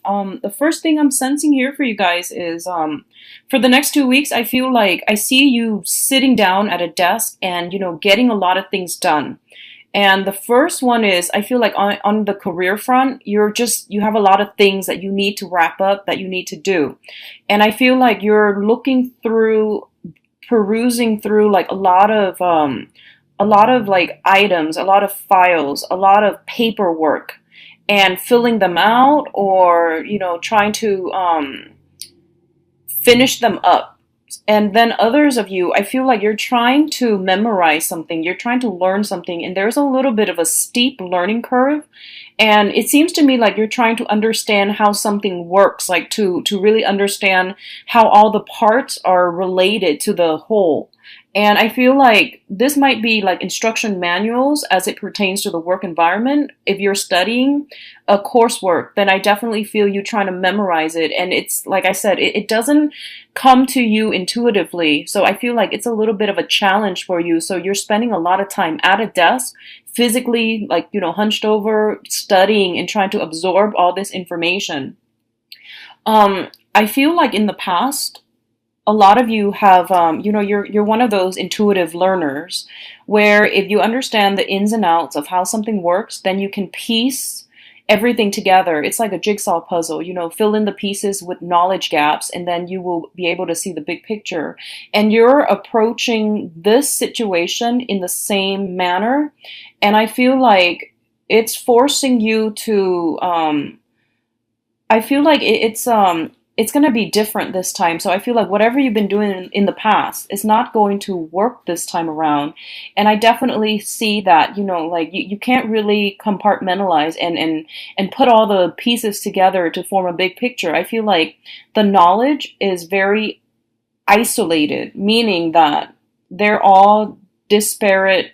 The first thing I'm sensing here for you guys is for the next 2 weeks, I feel like I see you sitting down at a desk and, getting a lot of things done. And the first one is I feel like on the career front, you have a lot of things that you need to wrap up, that you need to do. And I feel like you're perusing through like a lot of like items, a lot of files, a lot of paperwork and filling them out, or trying to finish them up. And then others of you, I feel like you're trying to memorize something, you're trying to learn something, and there's a little bit of a steep learning curve. And it seems to me like you're trying to understand how something works, like to really understand how all the parts are related to the whole. And I feel like this might be like instruction manuals as it pertains to the work environment. If you're studying a coursework, then I definitely feel you trying to memorize it. And it's like I said, it doesn't come to you intuitively. So I feel like it's a little bit of a challenge for you. So you're spending a lot of time at a desk, physically, like, hunched over, studying and trying to absorb all this information. I feel like in the past, a lot of you have, you're one of those intuitive learners where if you understand the ins and outs of how something works, then you can piece everything together. It's like a jigsaw puzzle, fill in the pieces with knowledge gaps, and then you will be able to see the big picture. And you're approaching this situation in the same manner. And I feel like it's forcing you to, I feel like it's going to be different this time. So I feel like whatever you've been doing in the past is not going to work this time around. And I definitely see that, like you can't really compartmentalize and put all the pieces together to form a big picture. I feel like the knowledge is very isolated, meaning that they're all disparate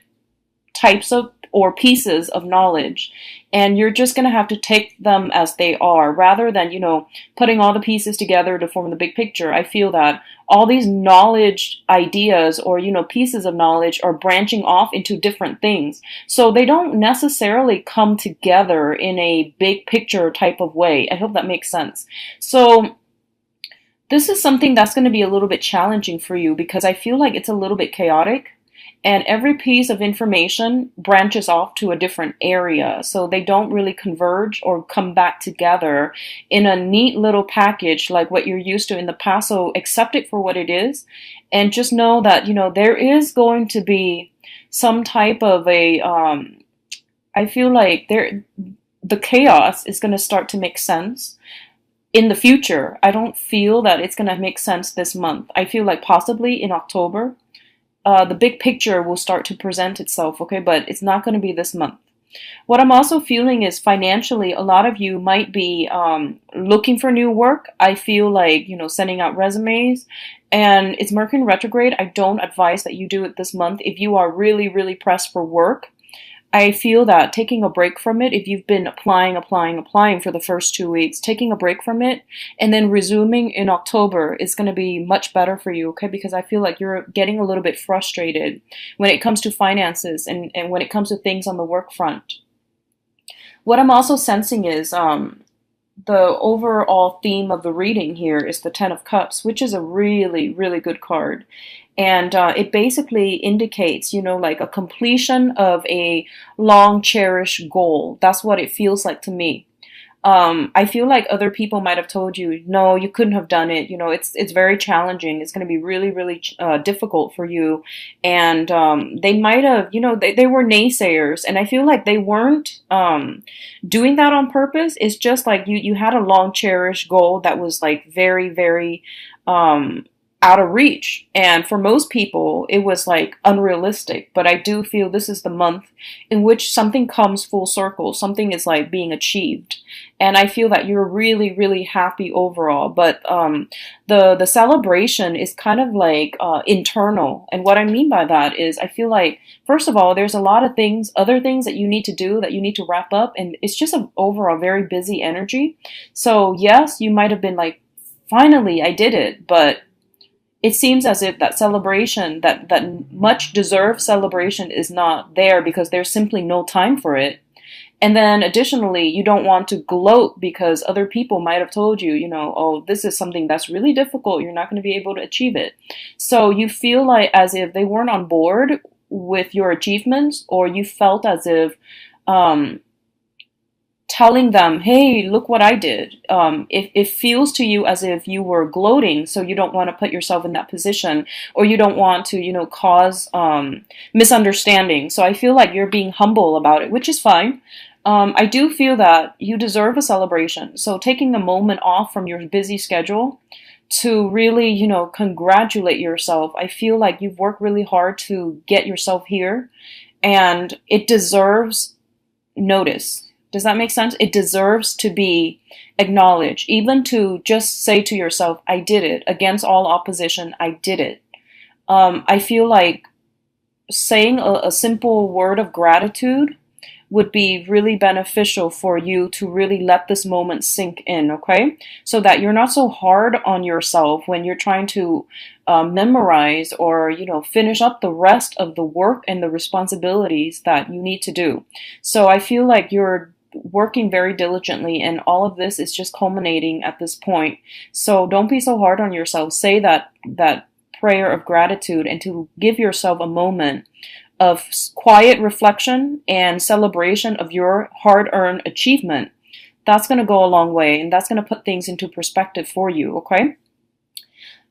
types of or pieces of knowledge, and you're just going to have to take them as they are rather than putting all the pieces together to form the big picture. I feel that all these knowledge ideas or pieces of knowledge are branching off into different things, so they don't necessarily come together in a big picture type of way. I hope that makes sense. So this is something that's going to be a little bit challenging for you because I feel like it's a little bit chaotic. And every piece of information branches off to a different area. So they don't really converge or come back together in a neat little package like what you're used to in the past. So accept it for what it is. And just know that, there is going to be some type of I feel like the chaos is going to start to make sense in the future. I don't feel that it's going to make sense this month. I feel like possibly in October. The big picture will start to present itself, okay? But it's not going to be this month. What I'm also feeling is financially, a lot of you might be looking for new work. I feel like, sending out resumes. And it's Mercury in retrograde. I don't advise that you do it this month. If you are really, really pressed for work, I feel that taking a break from it, if you've been applying for the first 2 weeks, taking a break from it and then resuming in October is going to be much better for you, okay? Because I feel like you're getting a little bit frustrated when it comes to finances and when it comes to things on the work front. What I'm also sensing is the overall theme of the reading here is the Ten of Cups, which is a really, really good card. And it basically indicates, like a completion of a long cherished goal. That's what it feels like to me. I feel like other people might have told you, no, you couldn't have done it. It's very challenging. It's going to be really, really difficult for you. And they might have, they were naysayers. And I feel like they weren't doing that on purpose. It's just like you had a long cherished goal that was like very, very out of reach. And for most people, it was like unrealistic. But I do feel this is the month in which something comes full circle. Something is like being achieved. And I feel that you're really, really happy overall. But the celebration is kind of like internal. And what I mean by that is I feel like, first of all, there's a lot of things, other things that you need to do, that you need to wrap up. And it's just an overall very busy energy. So yes, you might have been like, finally, I did it. But it seems as if that celebration, that much deserved celebration is not there because there's simply no time for it. And then additionally, you don't want to gloat because other people might have told you, oh, this is something that's really difficult. You're not going to be able to achieve it. So you feel like as if they weren't on board with your achievements, or you felt as if um, telling them, hey, look what I did. It feels to you as if you were gloating, so you don't want to put yourself in that position, or you don't want to, cause misunderstanding. So I feel like you're being humble about it, which is fine. I do feel that you deserve a celebration. So taking a moment off from your busy schedule to really, congratulate yourself. I feel like you've worked really hard to get yourself here, and it deserves notice. Does that make sense? It deserves to be acknowledged, even to just say to yourself, I did it. Against all opposition, I did it. I feel like saying a simple word of gratitude would be really beneficial for you to really let this moment sink in, okay? So that you're not so hard on yourself when you're trying to memorize or, finish up the rest of the work and the responsibilities that you need to do. So I feel like you're working very diligently, and all of this is just culminating at this point. So don't be so hard on yourself. Say that prayer of gratitude, and to give yourself a moment of quiet reflection and celebration of your hard-earned achievement. That's going to go a long way, and that's going to put things into perspective for you, okay?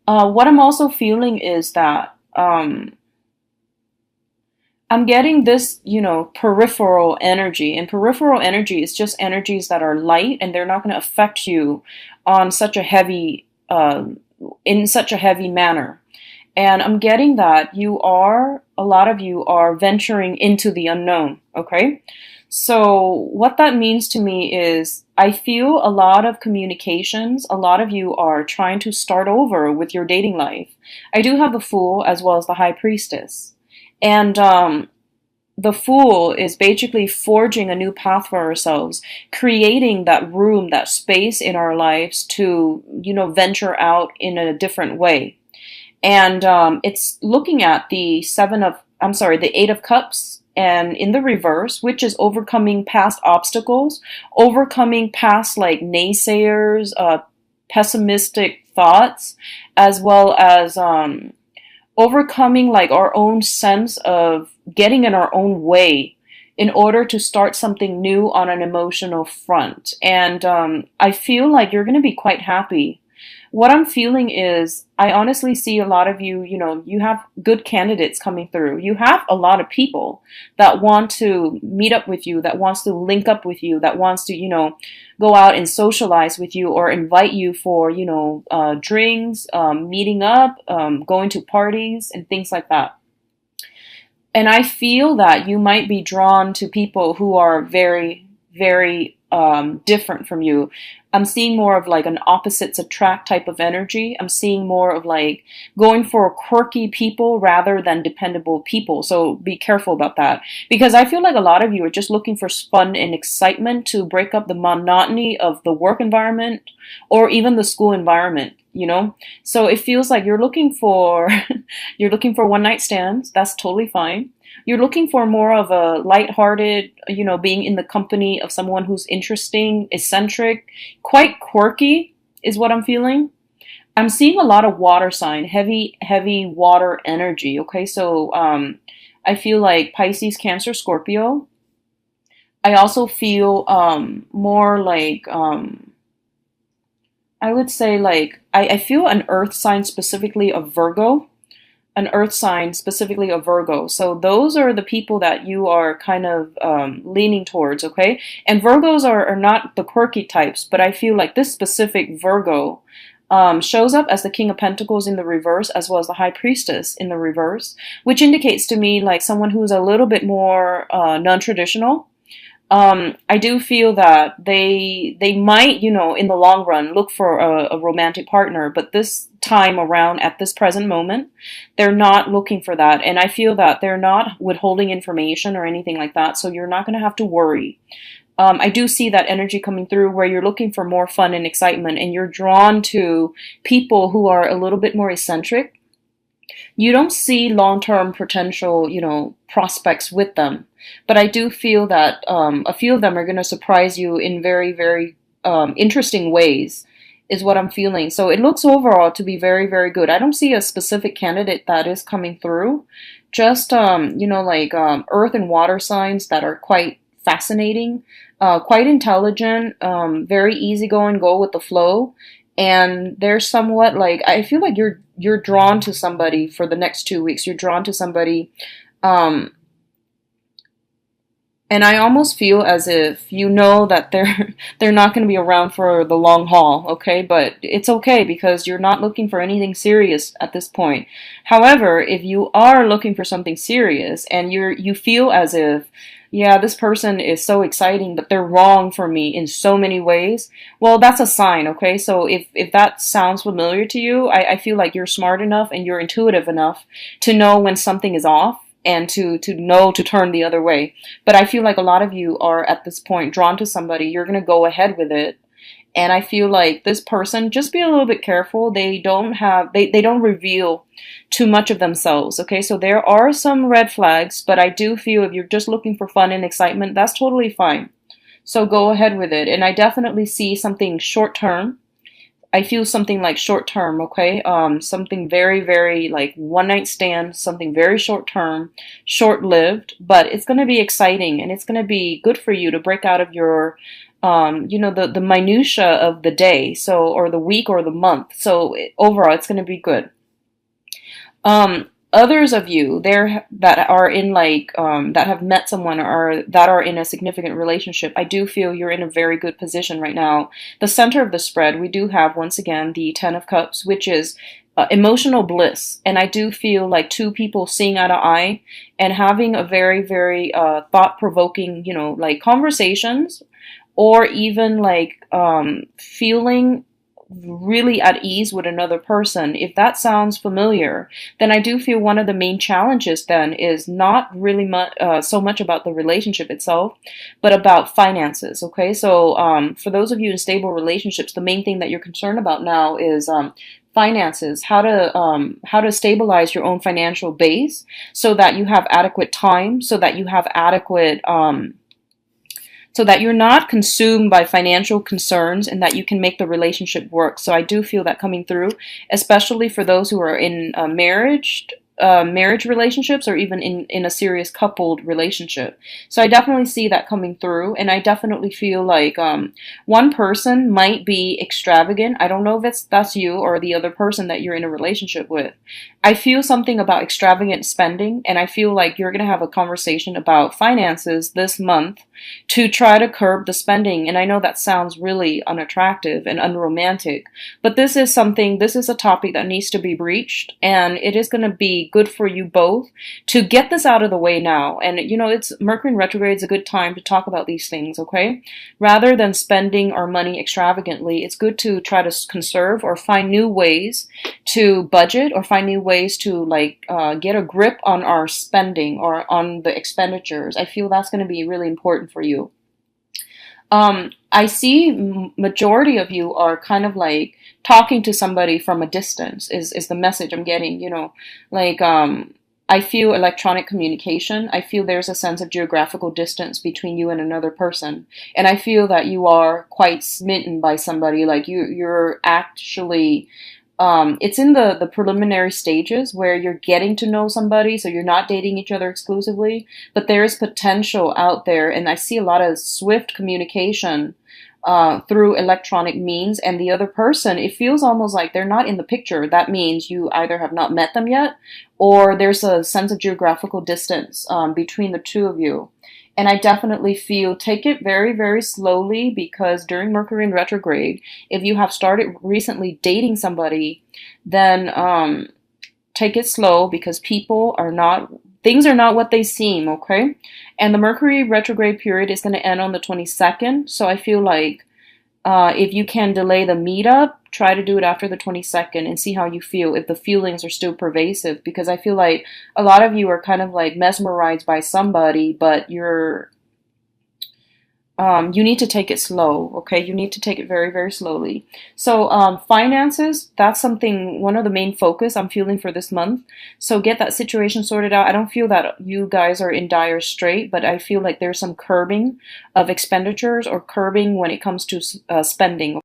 What I'm also feeling is that I'm getting this, peripheral energy. And peripheral energy is just energies that are light, and they're not going to affect you on such a heavy, in such a heavy manner. And I'm getting that a lot of you are venturing into the unknown, okay? So what that means to me is I feel a lot of communications, a lot of you are trying to start over with your dating life. I do have the Fool as well as the High Priestess. And the Fool is basically forging a new path for ourselves, creating that room, that space in our lives to, venture out in a different way. And it's looking at the Eight of Cups, and in the reverse, which is overcoming past obstacles, overcoming past like naysayers, pessimistic thoughts, as well as overcoming like our own sense of getting in our own way in order to start something new on an emotional front. And I feel like you're going to be quite happy. What I'm feeling is I honestly see a lot of you, you have good candidates coming through. You have a lot of people that want to meet up with you, that wants to link up with you, that wants to, go out and socialize with you or invite you for, drinks, meeting up, going to parties and things like that. And I feel that you might be drawn to people who are very, very different from you. I'm seeing more of like an opposites attract type of energy. I'm seeing more of like going for quirky people rather than dependable people. So be careful about that, because I feel like a lot of you are just looking for fun and excitement to break up the monotony of the work environment or even the school environment. So it feels like you're looking for one night stands. That's totally fine. You're looking for more of a lighthearted, being in the company of someone who's interesting, eccentric, quite quirky is what I'm feeling. I'm seeing a lot of water sign, heavy, heavy water energy. Okay, so I feel like Pisces, Cancer, Scorpio. I also feel more like I would say like I feel an earth sign, specifically of Virgo. An earth sign, specifically a Virgo. So those are the people that you are kind of leaning towards, okay? And Virgos are not the quirky types, but I feel like this specific Virgo shows up as the King of Pentacles in the reverse, as well as the High Priestess in the reverse, which indicates to me like someone who's a little bit more non-traditional. I do feel that they might, in the long run, look for a romantic partner, but this time around, at this present moment, they're not looking for that. And I feel that they're not withholding information or anything like that, so you're not going to have to worry. I do see that energy coming through where you're looking for more fun and excitement, and you're drawn to people who are a little bit more eccentric. You don't see long-term potential, prospects with them. but I do feel that a few of them are going to surprise you in very, very interesting ways, is what I'm feeling. So it looks overall to be very, very good. I don't see a specific candidate that is coming through. Just, like earth and water signs that are quite fascinating, quite intelligent, very easygoing, go with the flow. And they're somewhat like, I feel like you're drawn to somebody for the next 2 weeks. You're drawn to somebody, um, and I almost feel as if you know that they're not going to be around for the long haul, okay? But it's okay because you're not looking for anything serious at this point. However, if you are looking for something serious and you feel as if, yeah, this person is so exciting, but they're wrong for me in so many ways, well, that's a sign, okay? So if that sounds familiar to you, I feel like you're smart enough and you're intuitive enough to know when something is off and to know to turn the other way. But I feel like a lot of you are at this point drawn to somebody. You're going to go ahead with it. And I feel like this person, just be a little bit careful. They don't reveal too much of themselves. Okay. So there are some red flags, but I do feel if you're just looking for fun and excitement, that's totally fine. So go ahead with it. And I definitely see something short term. I feel something like short term, okay? Something very, very like one night stand, something very short term, short lived, but it's going to be exciting and it's going to be good for you to break out of your, the minutia of the day, so, or the week or the month. So overall, it's going to be good. Others of you there that are in that have met someone or that are in a significant relationship, I do feel you're in a very good position right now. The center of the spread, we do have once again the Ten of Cups, which is emotional bliss, and I do feel like two people seeing eye to eye and having a very, very thought-provoking, like conversations, or even like feeling really at ease with another person. If that sounds familiar, then I do feel one of the main challenges then is not really so much about the relationship itself, but about finances. Okay, so for those of you in stable relationships, the main thing that you're concerned about now is finances, how to stabilize your own financial base so that you have adequate time, so that you have adequate so that you're not consumed by financial concerns and that you can make the relationship work. So I do feel that coming through, especially for those who are in marriage relationships or even in a serious coupled relationship. So I definitely see that coming through, and I definitely feel like one person might be extravagant. I don't know if that's you or the other person that you're in a relationship with. I feel something about extravagant spending, and I feel like you're going to have a conversation about finances this month to try to curb the spending. And I know that sounds really unattractive and unromantic, but this is a topic that needs to be breached, and it is going to be good for you both to get this out of the way now. And it's Mercury in retrograde is a good time to talk about these things, okay? Rather than spending our money extravagantly, it's good to try to conserve or find new ways to budget or find new ways to get a grip on our spending or on the expenditures. I feel that's going to be really important for you. I see majority of you are kind of like talking to somebody from a distance is the message I'm getting, I feel electronic communication. I feel there's a sense of geographical distance between you and another person. And I feel that you are quite smitten by somebody, like you're actually it's in the preliminary stages where you're getting to know somebody, so you're not dating each other exclusively, but there is potential out there, and I see a lot of swift communication through electronic means, and the other person, it feels almost like they're not in the picture. That means you either have not met them yet, or there's a sense of geographical distance between the two of you. And I definitely feel take it very, very slowly, because during Mercury in retrograde, if you have started recently dating somebody, then take it slow, because things are not what they seem, okay? And the Mercury retrograde period is going to end on the 22nd. So I feel like if you can delay the meetup, try to do it after the 22nd and see how you feel, if the feelings are still pervasive, because I feel like a lot of you are kind of like mesmerized by somebody, but You need to take it slow, okay? You need to take it very, very slowly. So, finances, that's something, one of the main focus I'm feeling for this month. So get that situation sorted out. I don't feel that you guys are in dire strait, but I feel like there's some curbing of expenditures or curbing when it comes to spending.